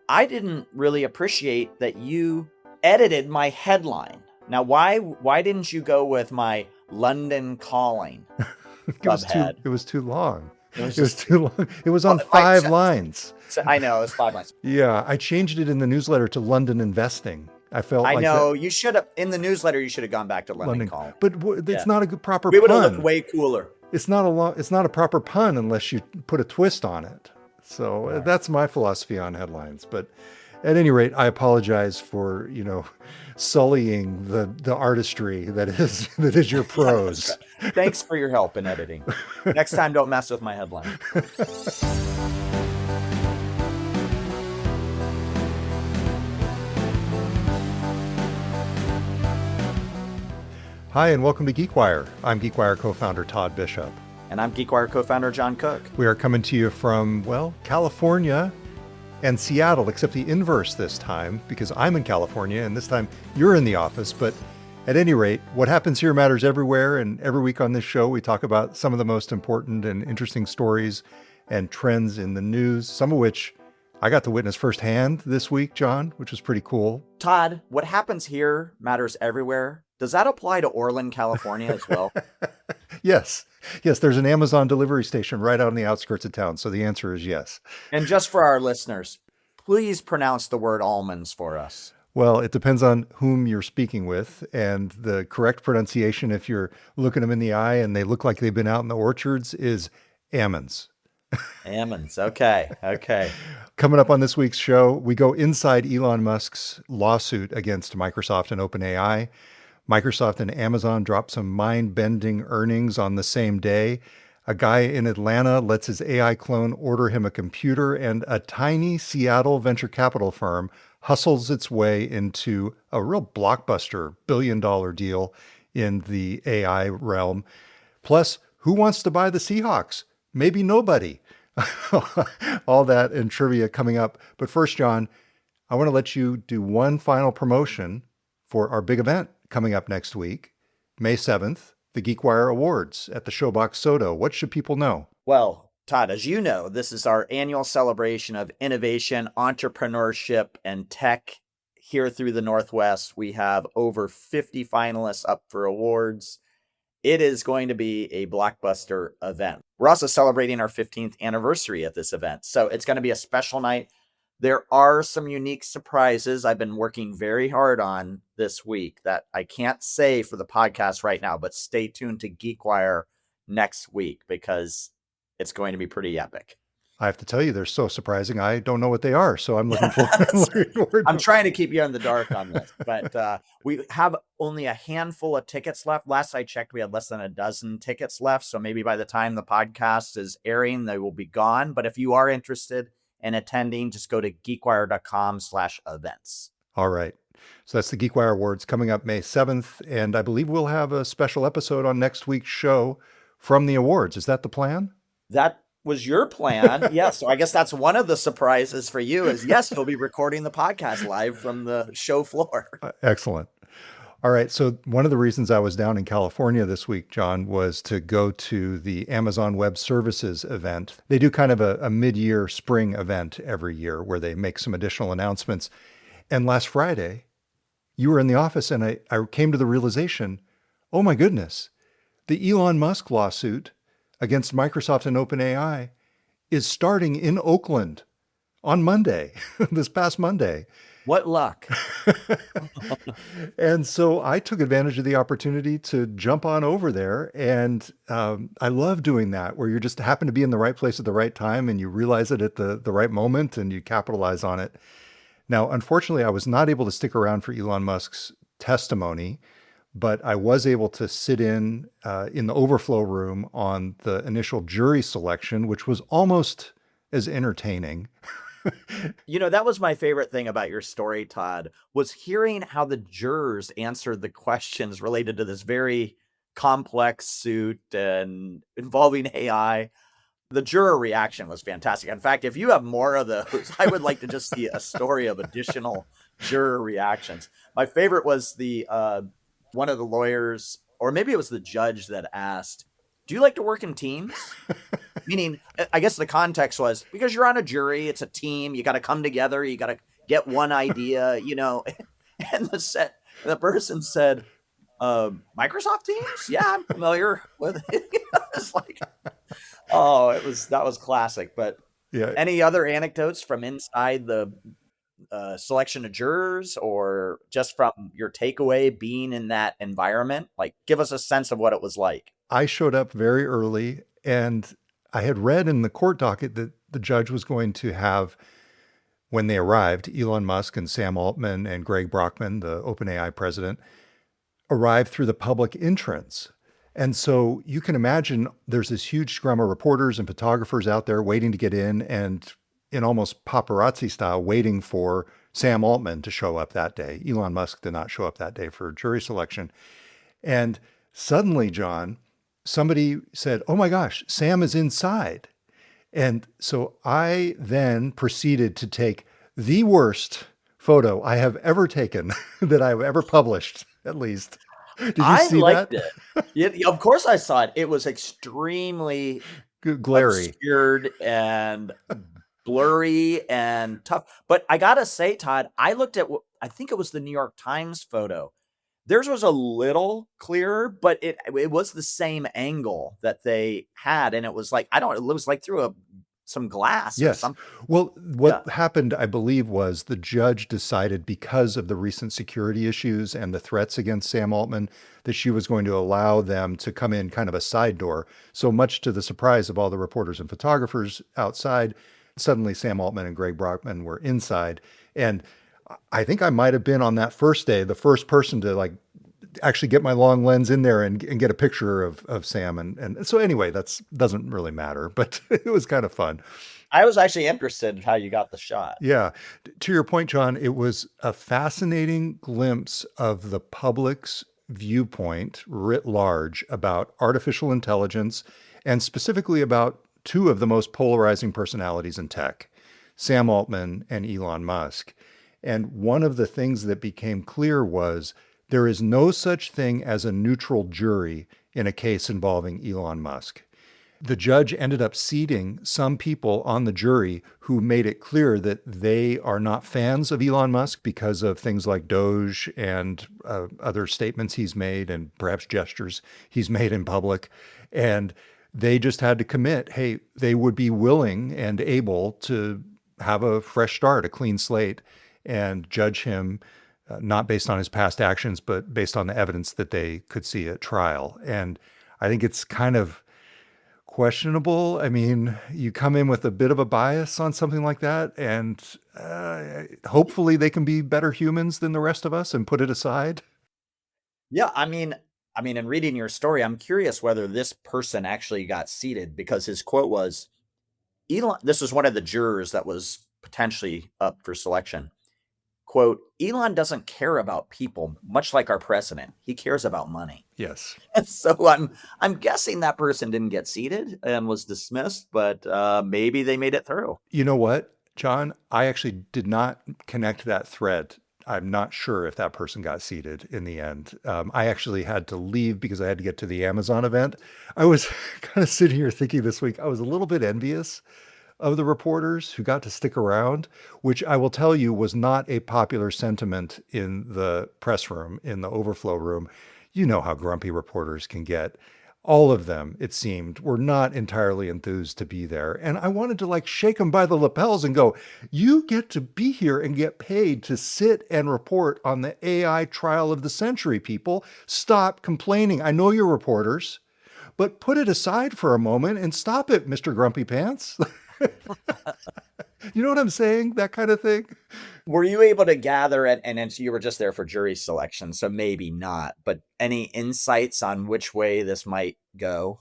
I didn't really appreciate that you edited my headline. Now, why didn't you go with my London Calling subhead? It was too long. It was It was just too long. It was well, on 5 lines. I know it's 5 lines. Yeah, I changed it in the newsletter to London Investing. I felt I like that know you should have in the newsletter. You should have gone back to London London, Calling. but Yeah, it's not a good proper we would have looked pun. way cooler. It's not it's not a proper pun unless you put a twist on it. So Right. that's my philosophy on headlines. But at any rate, I apologize for, sullying the artistry that is your prose. Thanks for your help in editing. Next time, don't mess with my headline. Hi, and welcome to GeekWire. I'm GeekWire co-founder Todd Bishop. And I'm GeekWire co-founder John Cook. We are coming to you from, California and Seattle, except the inverse this time, because I'm in California, and this time you're in the office. But at any rate, what happens here matters everywhere, and every week on this show, we talk about some of the most important and interesting stories and trends in the news, some of which I got to witness firsthand this week, John, which was pretty cool. Todd, what happens here matters everywhere. Does that apply to Orland, California as well? Yes. Yes, there's an Amazon delivery station right out on the outskirts of town. So the answer is yes. And just for our listeners, please pronounce the word almonds for us. Well, it depends on whom you're speaking with. And the correct pronunciation, if you're looking them in the eye and they look like they've been out in the orchards, is almonds. Almonds. Okay. Okay. Coming up on this week's show, we go inside Elon Musk's lawsuit against Microsoft and OpenAI. Microsoft and Amazon drop some mind-bending earnings on the same day. A guy in Atlanta lets his AI clone order him a computer, and a tiny Seattle venture capital firm hustles its way into a real blockbuster billion-dollar deal in the AI realm. Plus, who wants to buy the Seahawks? Maybe nobody. All that and trivia coming up. But first, John, I want to let you do one final promotion for our big event coming up next week, May 7th, the GeekWire Awards at the Showbox Soto. What should people know? Well, Todd, as you know, this is our annual celebration of innovation, entrepreneurship, and tech here through the Northwest. We have over 50 finalists up for awards. It is going to be a blockbuster event. We're also celebrating our 15th anniversary at this event. So it's going to be a special night. There are some unique surprises I've been working very hard on this week that I can't say for the podcast right now, but stay tuned to GeekWire next week because it's going to be pretty epic. I have to tell you, they're so surprising. I don't know what they are, so I'm looking forward. I'm trying to keep you in the dark on this, but we have only a handful of tickets left. Last I checked, we had less than a dozen tickets left, so maybe by the time the podcast is airing, they will be gone. But if you are interested in attending, just go to geekwire.com/events. All right. So that's the GeekWire Awards coming up May 7th, and I believe we'll have a special episode on next week's show from the awards. Is that the plan? That was your plan. Yes. So I guess that's one of the surprises for you is yes, you'll be recording the podcast live from the show floor. Excellent. All right. So one of the reasons I was down in California this week, John, was to go to the Amazon Web Services event. They do kind of a mid-year spring event every year where they make some additional announcements. And last Friday, you were in the office and I came to the realization, oh my goodness, the Elon Musk lawsuit against Microsoft and OpenAI is starting in Oakland on Monday, this past Monday. What luck. And so I took advantage of the opportunity to jump on over there. And I love doing that, where you just happen to be in the right place at the right time and you realize it at the right moment and you capitalize on it. Now, unfortunately, I was not able to stick around for Elon Musk's testimony, but I was able to sit in the overflow room on the initial jury selection, which was almost as entertaining. You know, that was my favorite thing about your story, Todd, was hearing how the jurors answered the questions related to this very complex suit and involving AI. The juror reaction was fantastic. In fact, if you have more of those, I would like to just see a story of additional juror reactions. My favorite was the one of the lawyers, or maybe it was the judge that asked, "Do you like to work in teams?" Meaning, I guess the context was because you're on a jury, it's a team, you got to come together, you got to get one idea, and the person said, Microsoft Teams? Yeah, I'm familiar with it. It's like, oh, that was classic. But Yeah, any other anecdotes from inside the selection of jurors or just from your takeaway being in that environment? Like, give us a sense of what it was like. I showed up very early, and I had read in the court docket that the judge was going to have, when they arrived, Elon Musk and Sam Altman and Greg Brockman, the OpenAI president, arrived through the public entrance. And so you can imagine there's this huge scrum of reporters and photographers out there waiting to get in and almost paparazzi style waiting for Sam Altman to show up that day. Elon Musk did not show up that day for jury selection. And suddenly, John, somebody said, "Oh my gosh, Sam is inside." And so I then proceeded to take the worst photo I have ever taken that I've ever published, at least. Did you I see liked that? it. Of course I saw it. It was extremely Glary. obscured and blurry and tough. But I gotta say, Todd, I looked at I think it was the New York Times photo. Theirs was a little clearer, but it was the same angle that they had, and it was like it was like through some glass or Yes. something. Well, Yeah. what happened, I believe, was the judge decided because of the recent security issues and the threats against Sam Altman that she was going to allow them to come in kind of a side door. So much to the surprise of all the reporters and photographers outside, suddenly Sam Altman and Greg Brockman were inside. And I think I might have been on that first day, the first person to like actually get my long lens in there and get a picture of Sam. And so anyway, that's doesn't really matter, but it was kind of fun. I was actually interested in how you got the shot. Yeah. To your point, John, it was a fascinating glimpse of the public's viewpoint writ large about artificial intelligence and specifically about two of the most polarizing personalities in tech, Sam Altman and Elon Musk. And one of the things that became clear was there is no such thing as a neutral jury in a case involving Elon Musk. The judge ended up seating some people on the jury who made it clear that they are not fans of Elon Musk because of things like Doge and other statements he's made and perhaps gestures he's made in public. And they just had to commit, hey, they would be willing and able to have a fresh start, a clean slate, and judge him not based on his past actions, but based on the evidence that they could see at trial. And I think it's kind of questionable. I mean, you come in with a bit of a bias on something like that, and hopefully they can be better humans than the rest of us and put it aside. Yeah, in reading your story, I'm curious whether this person actually got seated because his quote was Elon. This was one of the jurors that was potentially up for selection. Quote, Elon doesn't care about people, much like our president. He cares about money. Yes. And so I'm guessing that person didn't get seated and was dismissed, but maybe they made it through. You know what, John? I actually did not connect that thread. I'm not sure if that person got seated in the end. I actually had to leave because I had to get to the Amazon event. I was kind of sitting here thinking this week, I was a little bit envious of the reporters who got to stick around, which I will tell you was not a popular sentiment in the press room, in the overflow room. You know how grumpy reporters can get. All of them, it seemed, were not entirely enthused to be there. And I wanted to like shake them by the lapels and go, you get to be here and get paid to sit and report on the AI trial of the century, people. Stop complaining. I know you're reporters, but put it aside for a moment and stop it, Mr. Grumpy Pants. You know what I'm saying? That kind of thing. Were you able to gather it? And you were just there for jury selection, so maybe not, but any insights on which way this might go?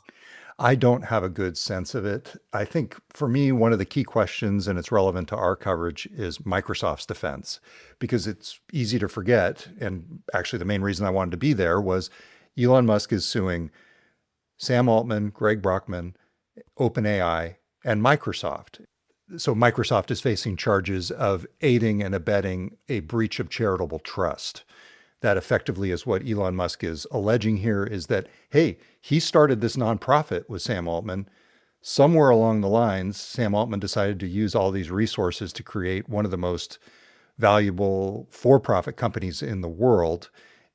I don't have a good sense of it. I think for me, one of the key questions, and it's relevant to our coverage, is Microsoft's defense, because it's easy to forget. And actually, the main reason I wanted to be there was Elon Musk is suing Sam Altman, Greg Brockman, OpenAI, and Microsoft. So Microsoft is facing charges of aiding and abetting a breach of charitable trust. That effectively is what Elon Musk is alleging here is that, hey, he started this nonprofit with Sam Altman Somewhere along the lines, Sam Altman decided to use all these resources to create one of the most valuable for profit companies in the world,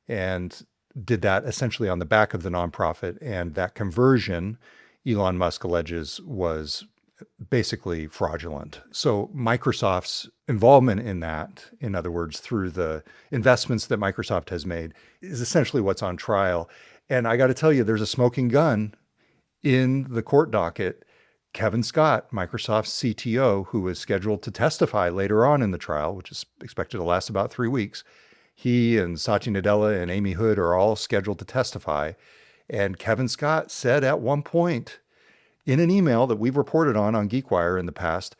and did that essentially on the back of the nonprofit. And that conversion, Elon Musk alleges, was basically fraudulent. So Microsoft's involvement in that, in other words, through the investments that Microsoft has made, is essentially what's on trial. And I got to tell you, there's a smoking gun in the court docket. Kevin Scott, Microsoft's CTO, who is scheduled to testify later on in the trial, which is expected to last about 3 weeks, he and Satya Nadella and Amy Hood are all scheduled to testify. And Kevin Scott said at one point in an email that we've reported on GeekWire in the past,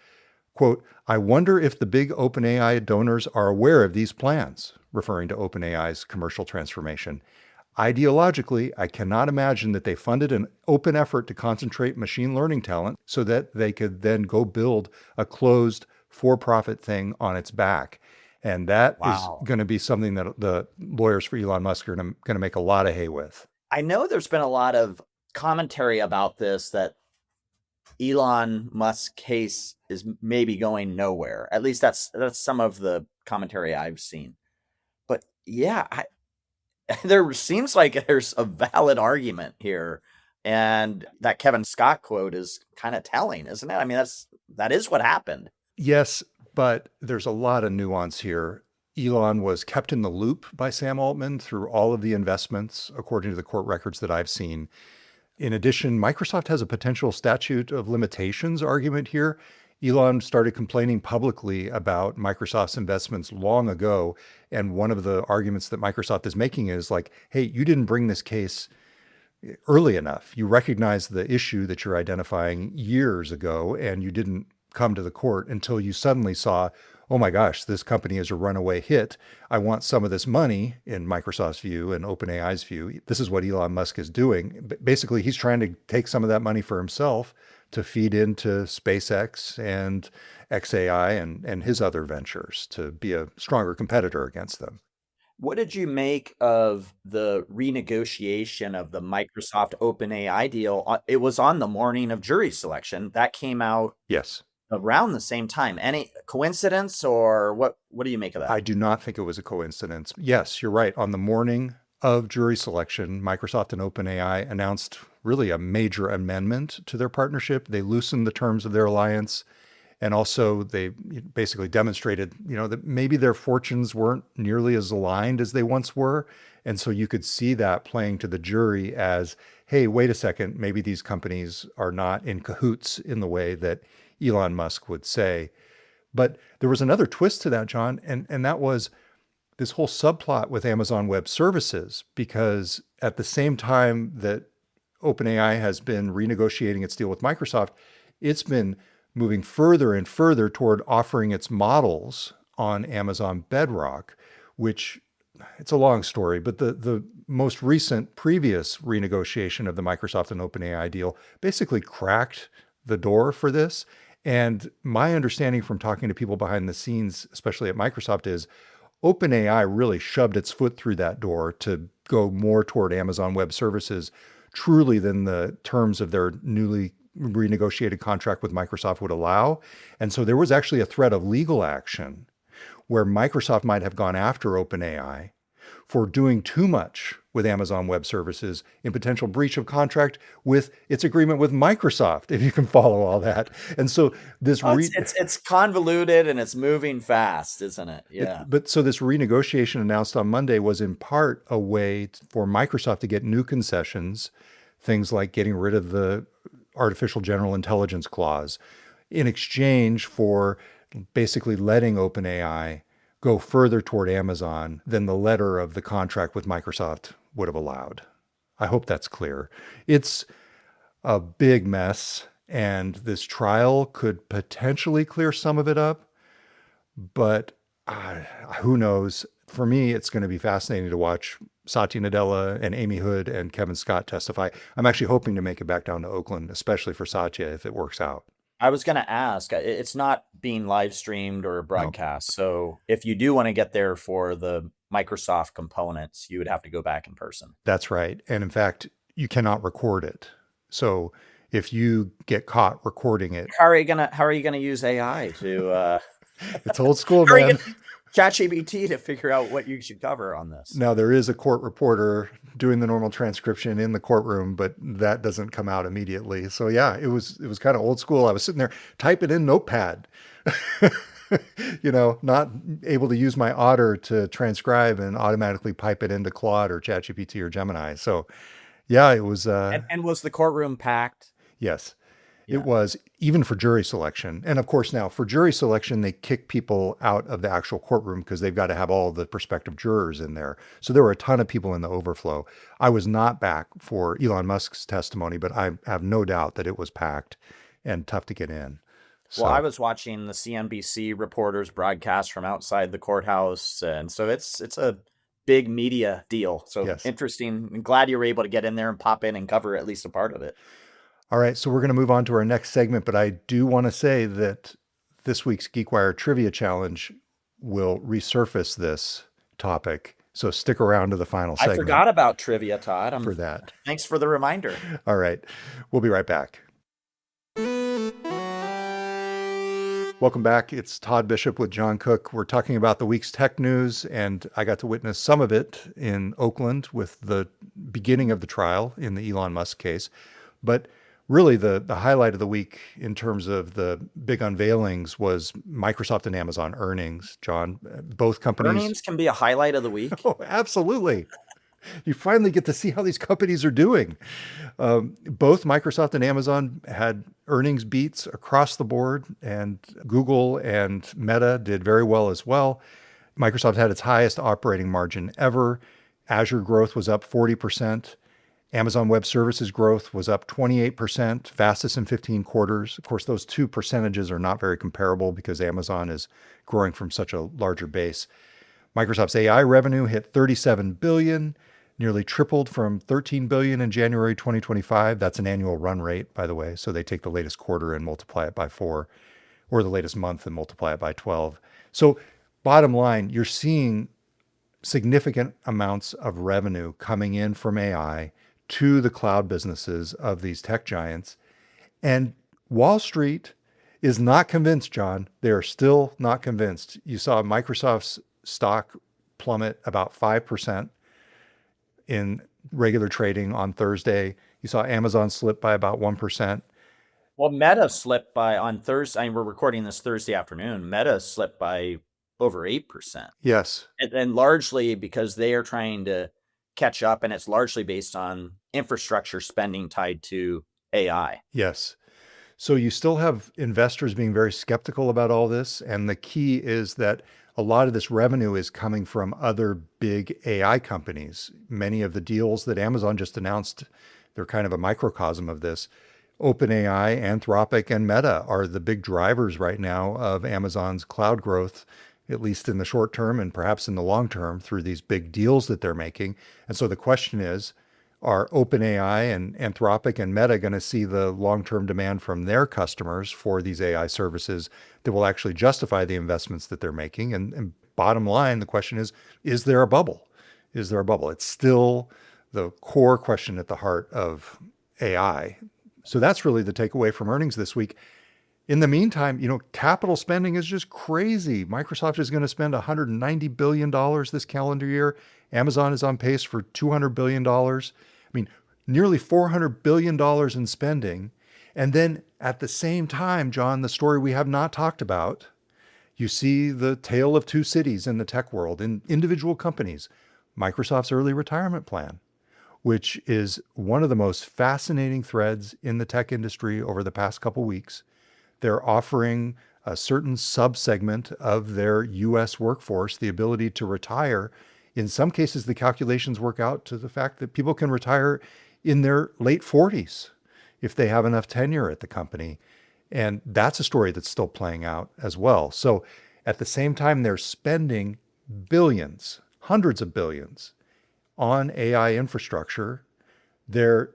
quote, "I wonder if the big OpenAI donors are aware of these plans," referring to OpenAI's commercial transformation. "Ideologically, I cannot imagine that they funded an open effort to concentrate machine learning talent so that they could then go build a closed for-profit thing on its back." And that is Wow. going to be something that the lawyers for Elon Musk are going to make a lot of hay with. I know there's been a lot of commentary about this, that Elon Musk's case is maybe going nowhere. At least that's some of the commentary I've seen. But yeah, there seems like there's a valid argument here, and that Kevin Scott quote is kind of telling, isn't it? I mean, that is what happened. Yes, but there's a lot of nuance here. Elon was kept in the loop by Sam Altman through all of the investments, according to the court records that I've seen. In addition, Microsoft has a potential statute of limitations argument here. Elon started complaining publicly about Microsoft's investments long ago. And one of the arguments that Microsoft is making is like, hey, you didn't bring this case early enough. You recognize the issue that you're identifying years ago, and you didn't come to the court until you suddenly saw, oh my gosh, this company is a runaway hit. I want some of this money, in Microsoft's view and OpenAI's view. This is what Elon Musk is doing. Basically, he's trying to take some of that money for himself to feed into SpaceX and XAI and his other ventures to be a stronger competitor against them. What did you make of the renegotiation of the Microsoft OpenAI deal? It was on the morning of jury selection. That came out Yes. around the same time. Any coincidence, or what do you make of that? I do not think it was a coincidence. Yes, you're right. On the morning of jury selection, Microsoft and OpenAI announced really a major amendment to their partnership. They loosened the terms of their alliance. And also they basically demonstrated, that maybe their fortunes weren't nearly as aligned as they once were. And so you could see that playing to the jury as, hey, wait a second, maybe these companies are not in cahoots in the way that Elon Musk would say. But there was another twist to that, John, and that was this whole subplot with Amazon Web Services, because at the same time that OpenAI has been renegotiating its deal with Microsoft, it's been moving further and further toward offering its models on Amazon Bedrock, which, it's a long story, but the most recent previous renegotiation of the Microsoft and OpenAI deal basically cracked the door for this. And my understanding from talking to people behind the scenes, especially at Microsoft, is OpenAI really shoved its foot through that door to go more toward Amazon Web Services truly than the terms of their newly renegotiated contract with Microsoft would allow. And so there was actually a threat of legal action where Microsoft might have gone after OpenAI for doing too much with Amazon Web Services in potential breach of contract with its agreement with Microsoft, if you can follow all that. And so this it's convoluted and it's moving fast, isn't it? Yeah. So this renegotiation announced on Monday was in part a way for Microsoft to get new concessions, things like getting rid of the artificial general intelligence clause, in exchange for basically letting OpenAI go further toward Amazon than the letter of the contract with Microsoft would have allowed. I hope that's clear. It's a big mess, and this trial could potentially clear some of it up, but who knows? For me, it's going to be fascinating to watch Satya Nadella and Amy Hood and Kevin Scott testify. I'm actually hoping to make it back down to Oakland, especially for Satya, if it works out. I was going to ask, it's not being live streamed or broadcast. No. So if you do want to get there for the Microsoft components, you would have to go back in person. That's right. And in fact, you cannot record it. So if you get caught recording it. How are you gonna use AI to It's old school, how are you man. gonna use ChatGPT to figure out what you should cover on this? Now there is a court reporter doing the normal transcription in the courtroom, but that doesn't come out immediately. So yeah, it was kind of old school. I was sitting there typing in Notepad. Not able to use my Otter to transcribe and automatically pipe it into Claude or ChatGPT or Gemini. So yeah, it was And was the courtroom packed? yes. It Yeah. was even for jury selection. And of course, now for jury selection, they kick people out of the actual courtroom because they've got to have all the prospective jurors in there. So there were a ton of people in the overflow. I was not back for Elon Musk's testimony, but I have no doubt that it was packed and tough to get in. Well, I So, was watching the CNBC reporters broadcast from outside the courthouse, and so it's a big media deal. So yes. interesting. I'm glad you were able to get in there and pop in and cover at least a part of it. All right. So we're going to move on to our next segment, but I do want to say that this week's GeekWire Trivia Challenge will resurface this topic. So stick around to the final I segment forgot about trivia, Todd. for that. Thanks for the reminder. All right. We'll be right back. Welcome back. It's Todd Bishop with John Cook. We're talking about the week's tech news, and I got to witness some of it in Oakland with the beginning of the trial in the Elon Musk case. But really, the highlight of the week in terms of the big unveilings was Microsoft and Amazon earnings. John, both companies. Earnings can be a highlight of the week. Oh, absolutely. You finally get to see how these companies are doing. Both Microsoft and Amazon had earnings beats across the board, and Google and Meta did very well as well. Microsoft had its highest operating margin ever. Azure growth was up 40%. Amazon Web Services growth was up 28%, fastest in 15 quarters. Of course, those two percentages are not very comparable because Amazon is growing from such a larger base. Microsoft's AI revenue hit 37 billion, nearly tripled from 13 billion in January 2025. That's an annual run rate, by the way. So they take the latest quarter and multiply it by 4, or the latest month and multiply it by 12. So bottom line, you're seeing significant amounts of revenue coming in from AI to the cloud businesses of these tech giants. And Wall Street is not convinced, John. They are still not convinced. You saw Microsoft's stock plummet about 5% in regular trading on Thursday. You saw Amazon slip by about 1%. Well, Meta slipped by on Thursday. I mean, we're recording this Thursday afternoon. Meta slipped by over 8%. Yes. And largely because they are trying to catch up, and it's largely based on infrastructure spending tied to AI. Yes. So you still have investors being very skeptical about all this. And the key is that a lot of this revenue is coming from other big AI companies. Many of the deals that Amazon just announced, they're kind of a microcosm of this. OpenAI, Anthropic, and Meta are the big drivers right now of Amazon's cloud growth, at least in the short term and perhaps in the long term through these big deals that they're making. And so the question is, are OpenAI and Anthropic and Meta going to see the long-term demand from their customers for these AI services that will actually justify the investments that they're making? And bottom line, the question is there a bubble? Is there a bubble? It's still the core question at the heart of AI. So that's really the takeaway from earnings this week. In the meantime, capital spending is just crazy. Microsoft is going to spend $190 billion this calendar year. Amazon is on pace for $200 billion. I mean, nearly $400 billion in spending. And then at the same time, John, the story we have not talked about, you see the tale of two cities in the tech world, in individual companies. Microsoft's early retirement plan, which is one of the most fascinating threads in the tech industry over the past couple weeks. They're offering a certain subsegment of their US workforce the ability to retire. In some cases, the calculations work out to the fact that people can retire in their late 40s if they have enough tenure at the company. And that's a story that's still playing out as well. So at the same time, they're spending billions, hundreds of billions on AI infrastructure. They're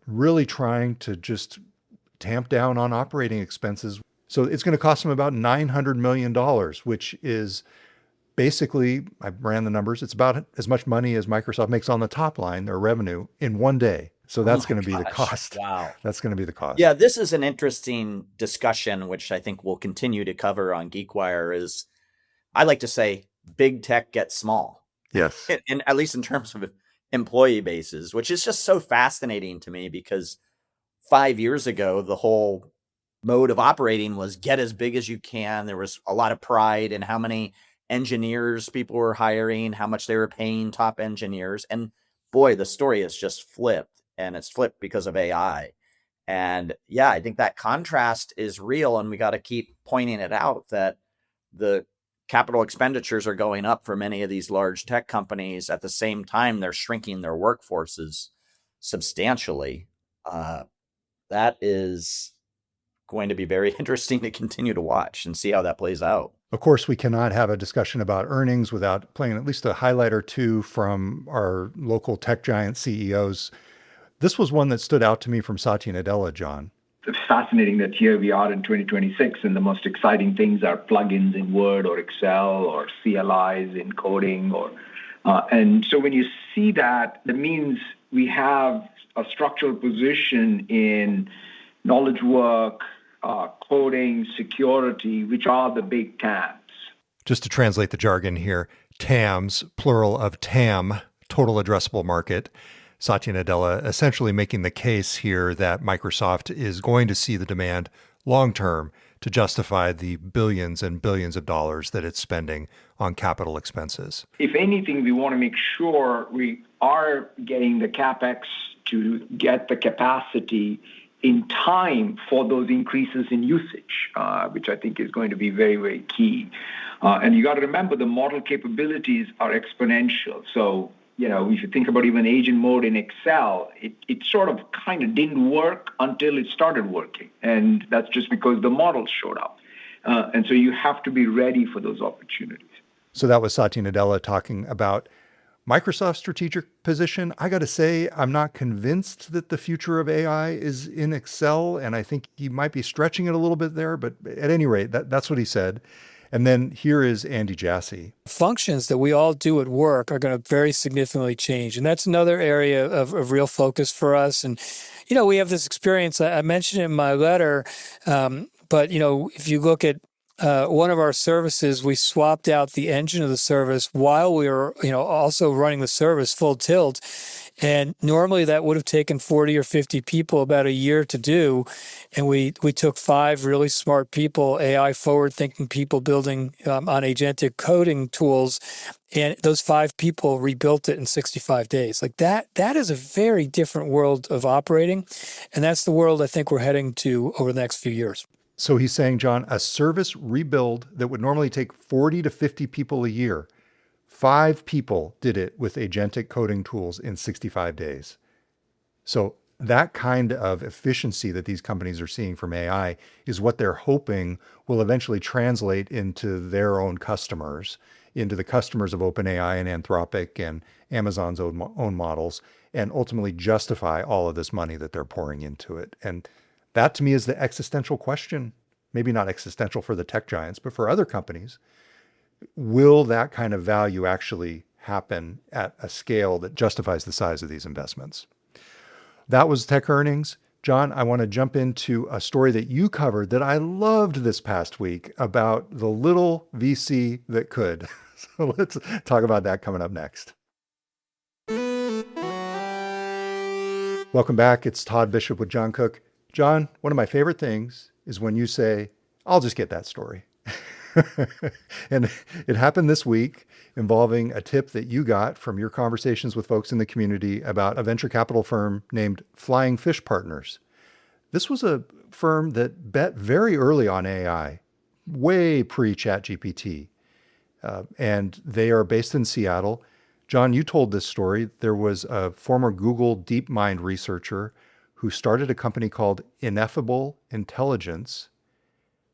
really trying to just tamp down on operating expenses. So it's going to cost them about $900 million, which is basically, I ran the numbers, it's about as much money as Microsoft makes on the top line, their revenue, in one day. So Oh that's my going to be the gosh. cost. Wow. That's going to be the Yeah, cost. this is an interesting discussion, which I think we'll continue to cover on GeekWire. Is I like to say big tech gets small, Yes. and at least in terms of employee bases, which is just so fascinating to me because 5 years ago, the whole mode of operating was get as big as you can. There was a lot of pride in how many engineers people were hiring, how much they were paying top engineers. And boy, the story has just flipped, and it's flipped because of AI. And yeah, I think that contrast is real, and we got to keep pointing it out that the capital expenditures are going up for many of these large tech companies. At the same time, they're shrinking their workforces substantially. Uh, that is going to be very interesting to continue to watch and see how that plays out. Of course, we cannot have a discussion about earnings without playing at least a highlight or two from our local tech giant CEOs. This was one that stood out to me from Satya Nadella, John. It's fascinating that here we are in 2026, and the most exciting things are plugins in Word or Excel or CLIs in coding. And so when you see that, that means we have a structural position in knowledge work, coding, security, which are the big TAMs. Just to translate the jargon here, TAMs, plural of TAM, total addressable market. Satya Nadella essentially making the case here that Microsoft is going to see the demand long term to justify the billions and billions of dollars that it's spending on capital expenses. If anything, we want to make sure we are getting the CapEx to get the capacity in time for those increases in usage, which I think is going to be very, very key. And you got to remember the model capabilities are exponential. So, if you think about even agent mode in Excel, it sort of kind of didn't work until it started working. And that's just because the models showed up. And so you have to be ready for those opportunities. So that was Satya Nadella talking about Microsoft's strategic position. I got to say, I'm not convinced that the future of AI is in Excel, and I think he might be stretching it a little bit there, but at any rate, that's what he said. And then here is Andy Jassy. Functions that we all do at work are going to very significantly change. And that's another area of real focus for us. And, we have this experience, I mentioned in my letter, but, if you look at one of our services, we swapped out the engine of the service while we were, also running the service full tilt. And normally that would have taken 40 or 50 people about a year to do. And we took 5 really smart people, AI forward-thinking people building on agentic coding tools. And those 5 people rebuilt it in 65 days. Like that is a very different world of operating. And that's the world I think we're heading to over the next few years. So he's saying, John, a service rebuild that would normally take 40 to 50 people a year, 5 people did it with agentic coding tools in 65 days. So that kind of efficiency that these companies are seeing from AI is what they're hoping will eventually translate into their own customers, into the customers of OpenAI and Anthropic and Amazon's own models, and ultimately justify all of this money that they're pouring into it. And that to me is the existential question, maybe not existential for the tech giants, but for other companies. Will that kind of value actually happen at a scale that justifies the size of these investments? That was tech earnings. John, I want to jump into a story that you covered that I loved this past week about the little VC that could. So let's talk about that coming up next. Welcome back. It's Todd Bishop with John Cook. John, one of my favorite things is when you say, I'll just get that story. And it happened this week involving a tip that you got from your conversations with folks in the community about a venture capital firm named Flying Fish Partners. This was a firm that bet very early on AI, way pre-ChatGPT. And they are based in Seattle. John, you told this story. There was a former Google DeepMind researcher who started a company called Ineffable Intelligence.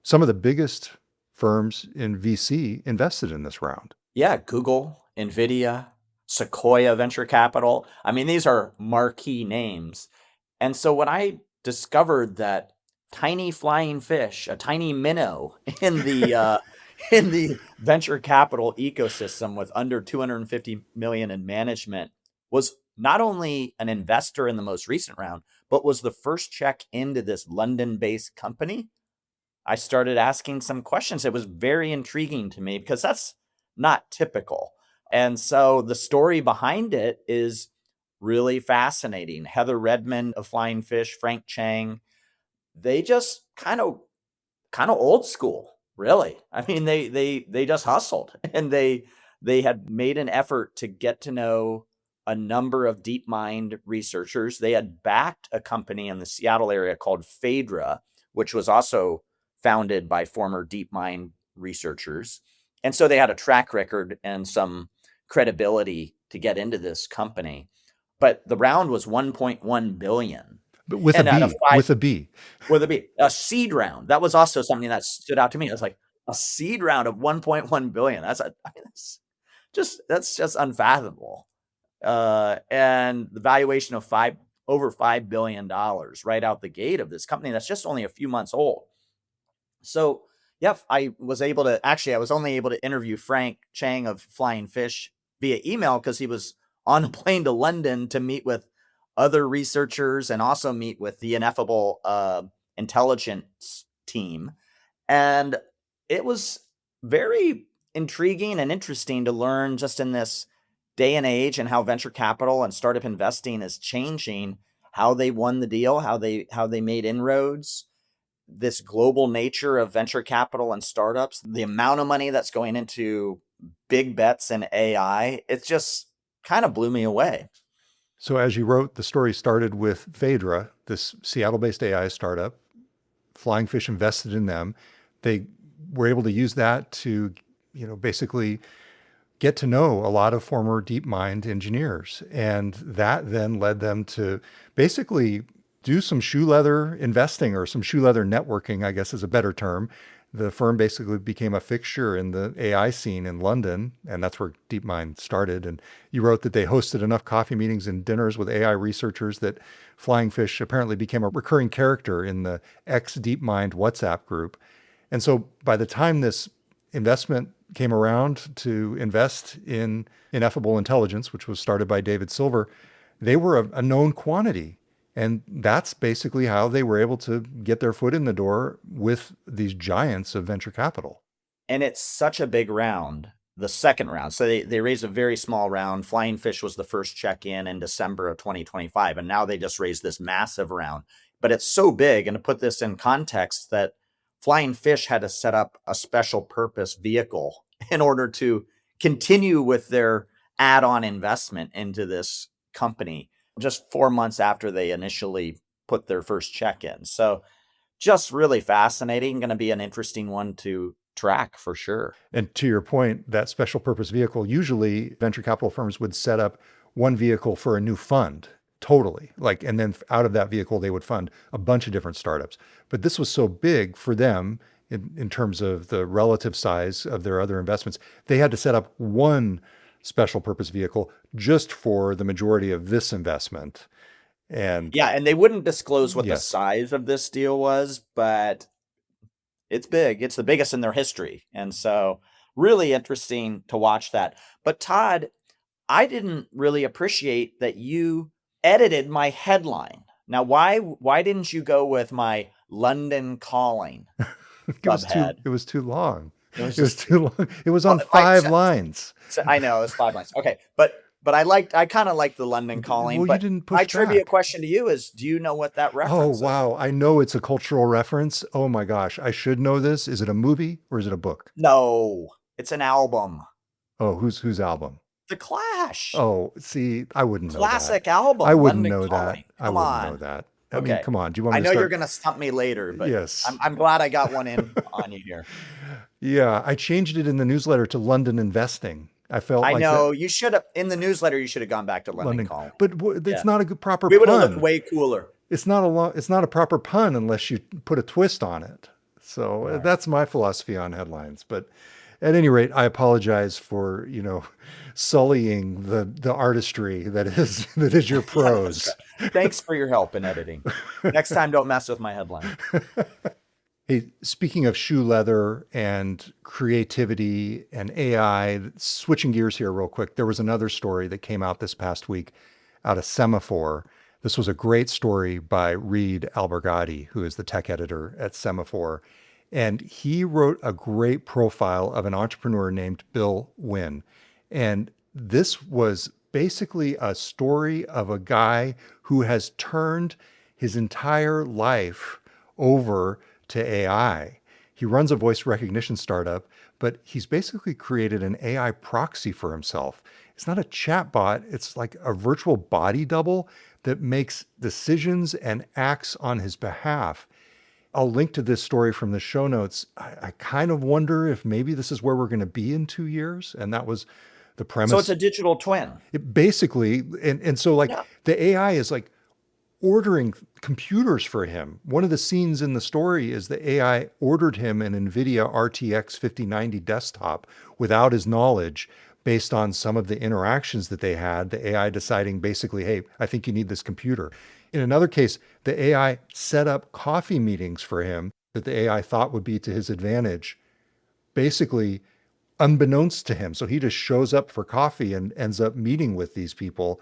Some of the biggest firms in VC invested in this round. Yeah, Google, NVIDIA, Sequoia Venture Capital. I mean, these are marquee names. And so when I discovered that tiny flying fish, a tiny minnow in the venture capital ecosystem with under 250 million in management was not only an investor in the most recent round, but was the first check into this London-based company, I started asking some questions. It was very intriguing to me because that's not typical. And so the story behind it is really fascinating. Heather Redmond of Flying Fish, Frank Chang, they just kind of old school, really. I mean, they just hustled, and they had made an effort to get to know a number of DeepMind researchers. They had backed a company in the Seattle area called Phaedra, which was also founded by former DeepMind researchers. And so they had a track record and some credibility to get into this company. But the round was 1.1 billion. But with And a out of B, five- with a B. with a seed round. That was also something that stood out to me. It's like a seed round of 1.1 billion. That's just unfathomable. And the valuation of over $5 billion right out the gate of this company that's just only a few months old. So yeah, I was only able to interview Frank Chang of Flying Fish via email because he was on a plane to London to meet with other researchers and also meet with the Ineffable intelligence team. And it was very intriguing and interesting to learn just in this day and age and how venture capital and startup investing is changing, how they won the deal, how they made inroads, this global nature of venture capital and startups, the amount of money that's going into big bets in AI. It just kind of blew me away. So as you wrote, the story started with Phaedra, this Seattle-based AI startup. Flying Fish invested in them. They were able to use that to, basically get to know a lot of former DeepMind engineers. And that then led them to basically do some shoe leather investing, or some shoe leather networking, I guess is a better term. The firm basically became a fixture in the AI scene in London, and that's where DeepMind started. And you wrote that they hosted enough coffee meetings and dinners with AI researchers that Flying Fish apparently became a recurring character in the ex-DeepMind WhatsApp group. And so by the time this investment came around to invest in Ineffable Intelligence, which was started by David Silver, they were a known quantity. And that's basically how they were able to get their foot in the door with these giants of venture capital. And it's such a big round, the second round. So they raised a very small round. Flying Fish was the first check in December of 2025. And now they just raised this massive round. But it's so big, and to put this in context, that Flying Fish had to set up a special purpose vehicle in order to continue with their add-on investment into this company just 4 months after they initially put their first check in. So just really fascinating. Going to be an interesting one to track for sure. And to your point, that special purpose vehicle, usually venture capital firms would set up one vehicle for a new fund. Totally. And then out of that vehicle, they would fund a bunch of different startups. But this was so big for them in terms of the relative size of their other investments, they had to set up one special purpose vehicle just for the majority of this investment. And they wouldn't disclose what the size of this deal was, but it's big. It's the biggest in their history. And so really interesting to watch that. But Todd, I didn't really appreciate that you edited my headline. Now, why didn't you go with my London calling? It was too long. It was too long. It was on 5 lines. I know it's 5 lines. Okay, but I kind of liked the London calling. Well, but you didn't push my back. trivia question to you is: do you know what that reference? Oh wow, I know it's a cultural reference. Oh my gosh, I should know this. Is it a movie or is it a book? No, it's an album. Oh, whose album? The Clash. Oh, see, I wouldn't know that. Classic album. I wouldn't London know Calling. that. I wouldn't know that. I mean, come on. Do you want me to I know start? you're going to stump me later, but yes. I'm glad I got one in on you here. Yeah, I changed it in the newsletter to London Investing. I felt I like know you should have in the newsletter. You should have gone back to London Calling. But it's not a good proper We would pun. have looked way cooler. It's not a proper pun unless you put a twist on it. So that's my philosophy on headlines. But at any rate, I apologize for, sullying the artistry that is your prose. Thanks for your help in editing. Next time, don't mess with my headline. Hey, speaking of shoe leather and creativity and AI, switching gears here real quick, there was another story that came out this past week out of Semaphore. This was a great story by Reed Albergati, who is the tech editor at Semaphore. And he wrote a great profile of an entrepreneur named Bill Wynn. And this was basically a story of a guy who has turned his entire life over to AI. He runs a voice recognition startup, but he's basically created an AI proxy for himself. It's not a chat bot, it's like a virtual body double that makes decisions and acts on his behalf. I'll link to this story from the show notes. I kind of wonder if maybe this is where we're going to be in 2 years. And that was the premise. So it's a digital twin. Basically, and so like Yeah. the AI is like ordering computers for him. One of the scenes in the story is the AI ordered him an NVIDIA RTX 5090 desktop without his knowledge, based on some of the interactions that they had, the AI deciding basically, hey, I think you need this computer. In another case, the AI set up coffee meetings for him that the AI thought would be to his advantage, basically unbeknownst to him. So he just shows up for coffee and ends up meeting with these people.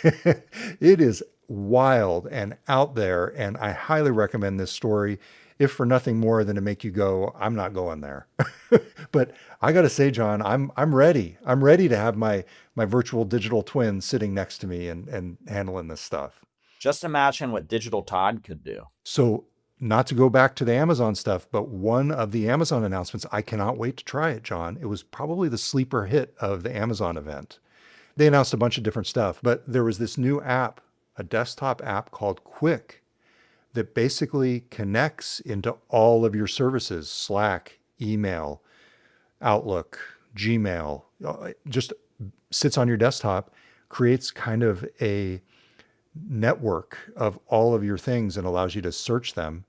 It is wild and out there, and I highly recommend this story, if for nothing more than to make you go, I'm not going there. But I got to say, John, I'm ready. I'm ready to have my virtual digital twin sitting next to me and handling this stuff. Just imagine what Digital Todd could do. So, not to go back to the Amazon stuff, but one of the Amazon announcements, I cannot wait to try it, John. It was probably the sleeper hit of the Amazon event. They announced a bunch of different stuff, but there was this new app, a desktop app called Quick, that basically connects into all of your services, Slack, email, Outlook, Gmail, just sits on your desktop, creates kind of a network of all of your things and allows you to search them.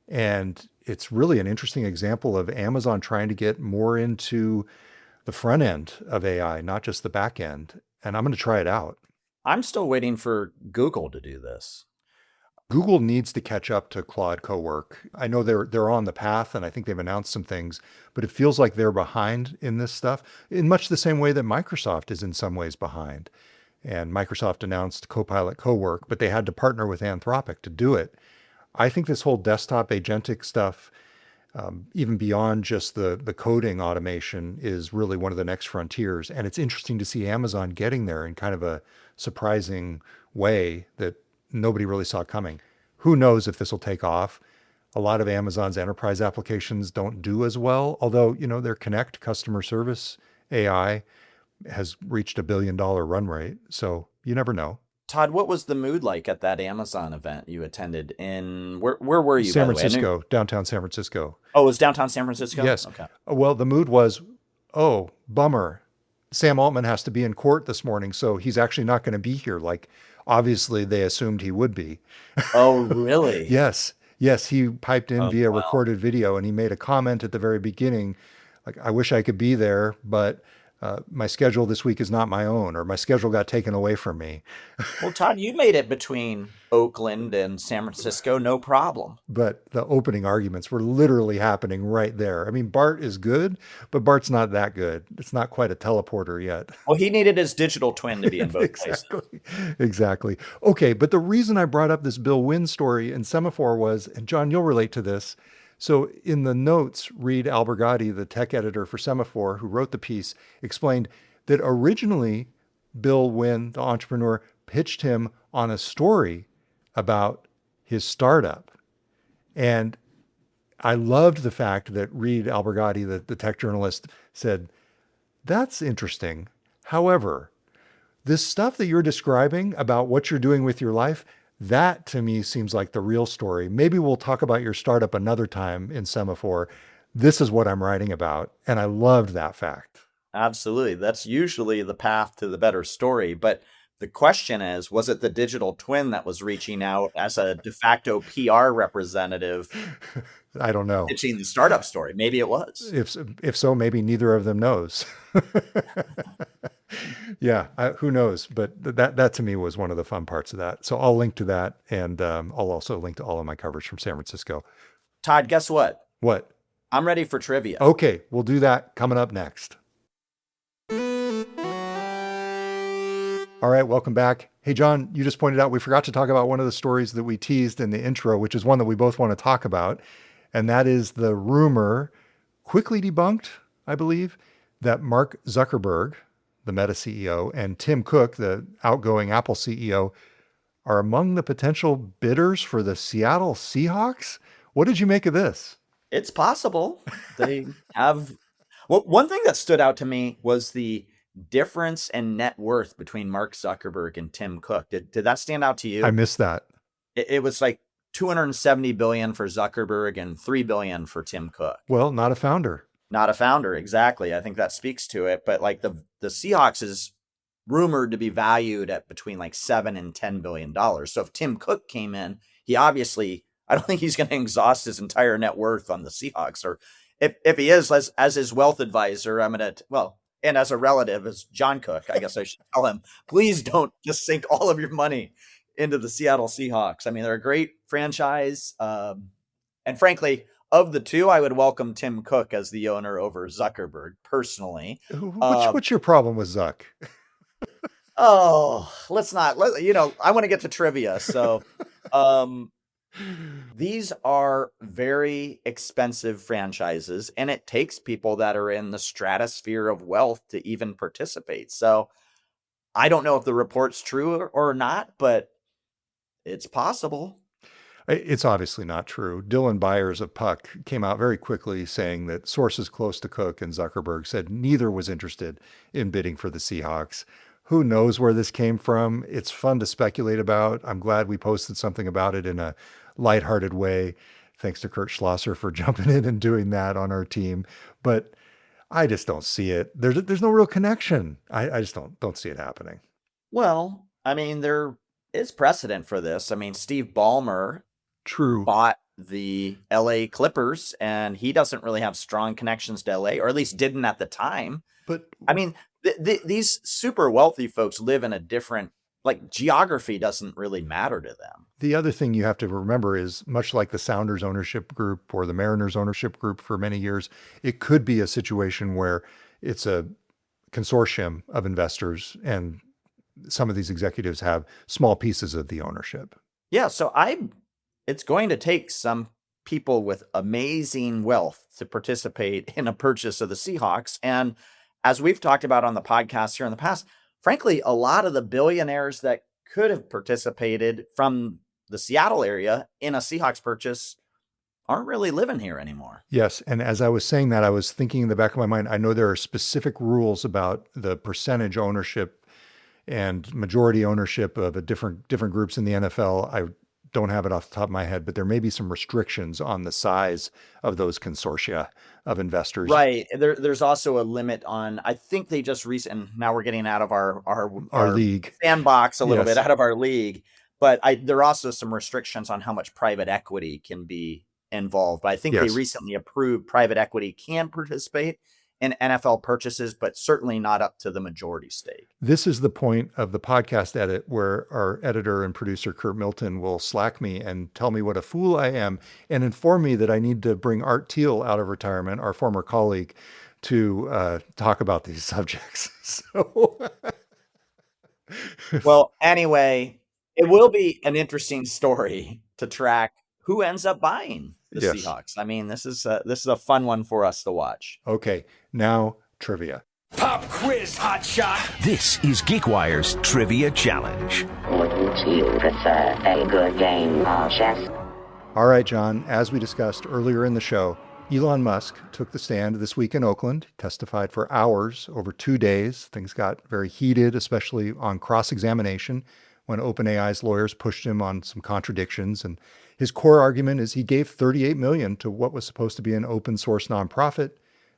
And it's really an interesting example of Amazon trying to get more into the front end of AI, not just the back end. And I'm going to try it out. I'm still waiting for Google to do this. Google needs to catch up to Claude Cowork. I know they're on the path, and I think they've announced some things, but it feels like they're behind in this stuff in much the same way that Microsoft is in some ways behind. And Microsoft announced Copilot Cowork, but they had to partner with Anthropic to do it. I think this whole desktop agentic stuff, even beyond just the coding automation, is really one of the next frontiers. And it's interesting to see Amazon getting there in kind of a surprising way that nobody really saw coming. Who knows if this will take off? A lot of Amazon's enterprise applications don't do as well, although, their Connect customer service AI has reached $1 billion run rate. So you never know. Todd, what was the mood like at that Amazon event you attended in, where were you? San Francisco, downtown San Francisco. Oh, it was downtown San Francisco? Yes. Okay. Well, the mood was, oh, bummer. Sam Altman has to be in court this morning, so he's actually not going to be here. Like, obviously they assumed he would be. Oh, really? Yes, he piped in via recorded video, and he made a comment at the very beginning, like, I wish I could be there, but my schedule this week is not my own, or my schedule got taken away from me. Well, Todd, you made it between Oakland and San Francisco, no problem. But the opening arguments were literally happening right there. I mean, Bart is good, but Bart's not that good. It's not quite a teleporter yet. Well, he needed his digital twin to be in both places. Exactly. Okay, but the reason I brought up this Bill Wynn story in Semaphore was, and John, you'll relate to this. So in the notes, Reed Albergati, the tech editor for Semaphore, who wrote the piece, explained that originally Bill Wynn, the entrepreneur, pitched him on a story about his startup. And I loved the fact that Reed Albergati, the tech journalist, said, that's interesting. However, this stuff that you're describing about what you're doing with your life, that to me seems like the real story. Maybe we'll talk about your startup another time in Semaphore. This is what I'm writing about. And I loved that fact. Absolutely. That's usually the path to the better story. But the question is, was it the digital twin that was reaching out as a de facto PR representative? I don't know. Pitching the startup story. Maybe it was. If so, maybe neither of them knows. Yeah, who knows? But that to me was one of the fun parts of that. So I'll link to that, and I'll also link to all of my coverage from San Francisco. Todd, guess what? What? I'm ready for trivia. Okay, we'll do that coming up next. All right, welcome back. Hey, John, you just pointed out we forgot to talk about one of the stories that we teased in the intro, which is one that we both want to talk about. And that is the rumor, quickly debunked, I believe, that Mark Zuckerberg, the Meta CEO, and Tim Cook, the outgoing Apple CEO, are among the potential bidders for the Seattle Seahawks. What did you make of this? It's possible. They have. Well, one thing that stood out to me was the difference in net worth between Mark Zuckerberg and Tim Cook. Did that stand out to I you? missed that. It was like 270 billion for Zuckerberg and 3 billion for Tim Cook. Well, not a founder. Not a founder, exactly. I think that speaks to it. But like the Seahawks is rumored to be valued at between like $7 and $10 billion. So if Tim Cook came in, he obviously, I don't think he's going to exhaust his entire net worth on the Seahawks. Or if he is, as his wealth advisor, I'm going to, well, and as a relative, as John Cook, I guess I should tell him, please don't just sink all of your money into the Seattle Seahawks. I mean, they're a great franchise. And frankly, of the two, I would welcome Tim Cook as the owner over Zuckerberg personally. What's your problem with Zuck? Oh, I want to get to trivia. So, these are very expensive franchises, and it takes people that are in the stratosphere of wealth to even participate. So, I don't know if the report's true or not, but it's possible. It's obviously not true. Dylan Byers of Puck came out very quickly saying that sources close to Cook and Zuckerberg said neither was interested in bidding for the Seahawks. Who knows where this came from? It's fun to speculate about. I'm glad we posted something about it in a lighthearted way. Thanks to Kurt Schlosser for jumping in and doing that on our team. But I just don't see it. There's no real connection. I just don't see it happening. Well, I mean, there is precedent for this. I mean, Steve Ballmer True. bought the LA Clippers, and he doesn't really have strong connections to LA, or at least didn't at the time. But I mean, these super wealthy folks live in a different, like, geography doesn't really matter to them. the other thing you have to remember is much like the Sounders ownership group or the Mariners ownership group for many years, it could be a situation where it's a consortium of investors and some of these executives have small pieces of the ownership. Yeah, so it's going to take some people with amazing wealth to participate in a purchase of the Seahawks. And as we've talked about on the podcast here in the past, frankly, a lot of the billionaires that could have participated from the Seattle area in a Seahawks purchase aren't really living here anymore. Yes. And as I was saying that, I was thinking in the back of my mind, I know there are specific rules about the percentage ownership and majority ownership of different groups in the NFL. I don't have it off the top of my head, but there may be some restrictions on the size of those consortia of investors. Right. There's also a limit on, I think they just now we're getting out of our league sandbox a little Yes. bit, out of our league. But there are also some restrictions on how much private equity can be involved. But I think Yes. they recently approved private equity can participate in NFL purchases, but certainly not up to the majority stake. This is the point of the podcast edit where our editor and producer, Kurt Milton, will Slack me and tell me what a fool I am and inform me that I need to bring Art Thiel out of retirement, our former colleague, to talk about these subjects. So, Well, anyway, it will be an interesting story to track who ends up buying the Yes. Seahawks. I mean, this is a fun one for us to watch. Okay, now trivia. Pop quiz, hotshot. This is GeekWire's Trivia Challenge. Wouldn't you prefer a good game of chess? All right, John, as we discussed earlier in the show, Elon Musk took the stand this week in Oakland, testified for hours over 2 days. Things got very heated, especially on cross-examination when OpenAI's lawyers pushed him on some contradictions. And his core argument is he gave $38 million to what was supposed to be an open source nonprofit.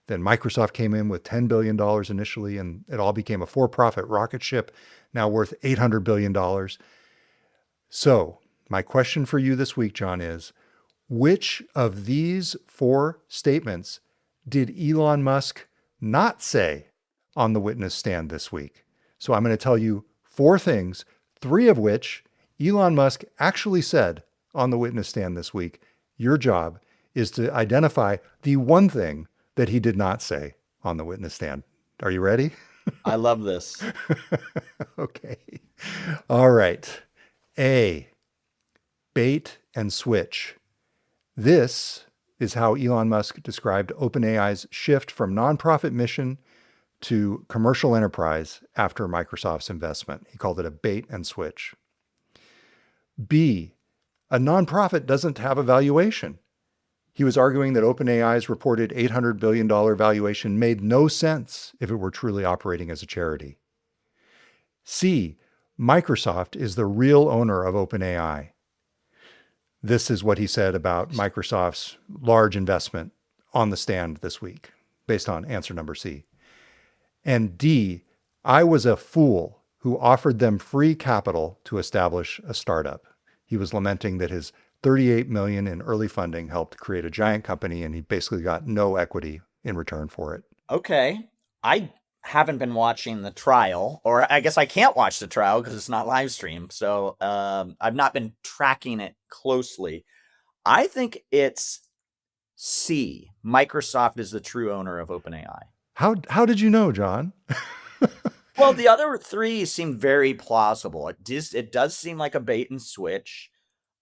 Then Microsoft came in with $10 billion initially, and it all became a for-profit rocket ship, now worth $800 billion. So my question for you this week, John, is which of these 4 statements did Elon Musk not say on the witness stand this week? So I'm going to tell you 4 things, 3 of which Elon Musk actually said on the witness stand this week. Your job is to identify the one thing that he did not say on the witness stand. Are you ready? I love this. Okay. All right. A, bait and switch. This is how Elon Musk described OpenAI's shift from nonprofit mission to commercial enterprise after Microsoft's investment. He called it a bait and switch. B, a nonprofit doesn't have a valuation. He was arguing that OpenAI's reported $800 billion valuation made no sense if it were truly operating as a charity. C, Microsoft is the real owner of OpenAI. This is what he said about Microsoft's large investment on the stand this week, based on answer number C. And D, I was a fool who offered them free capital to establish a startup. He was lamenting that his $38 million in early funding helped create a giant company, and he basically got no equity in return for it. Okay. I haven't been watching the trial, or I guess I can't watch the trial because it's not live streamed. So I've not been tracking it closely. I think it's C. Microsoft is the true owner of OpenAI. How did you know, John? Well, the other three seem very plausible. It does seem like a bait and switch.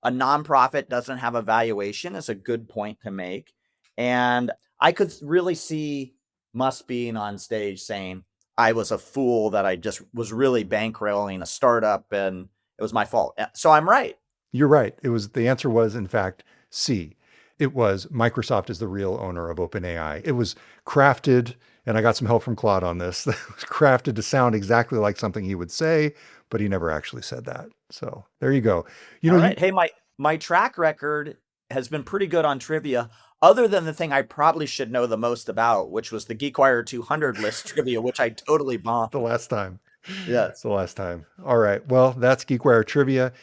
A nonprofit doesn't have a valuation is a good point to make. And I could really see Musk being on stage saying, I was a fool that I just was really bankrolling a startup and it was my fault. So I'm right. You're right. The answer was, in fact, C. It was Microsoft is the real owner of OpenAI. It was crafted, and I got some help from Claude on this. It was crafted to sound exactly like something he would say, but he never actually said that. So there you go. All right. Hey, my track record has been pretty good on trivia, other than the thing I probably should know the most about, which was the GeekWire 200 list trivia, which I totally bombed. The last time. Yeah. It's the last time. All right. Well, that's GeekWire trivia.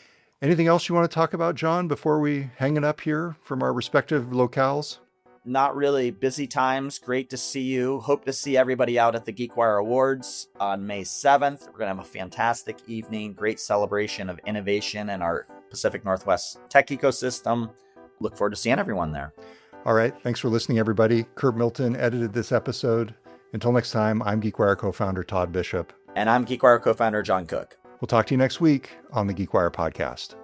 Anything else you want to talk about, John, before we hang it up here from our respective locales? Not really. Busy times. Great to see you. Hope to see everybody out at the GeekWire Awards on May 7th. We're going to have a fantastic evening. Great celebration of innovation in our Pacific Northwest tech ecosystem. Look forward to seeing everyone there. All right. Thanks for listening, everybody. Kurt Milton edited this episode. Until next time, I'm GeekWire co-founder Todd Bishop. And I'm GeekWire co-founder John Cook. We'll talk to you next week on the GeekWire podcast.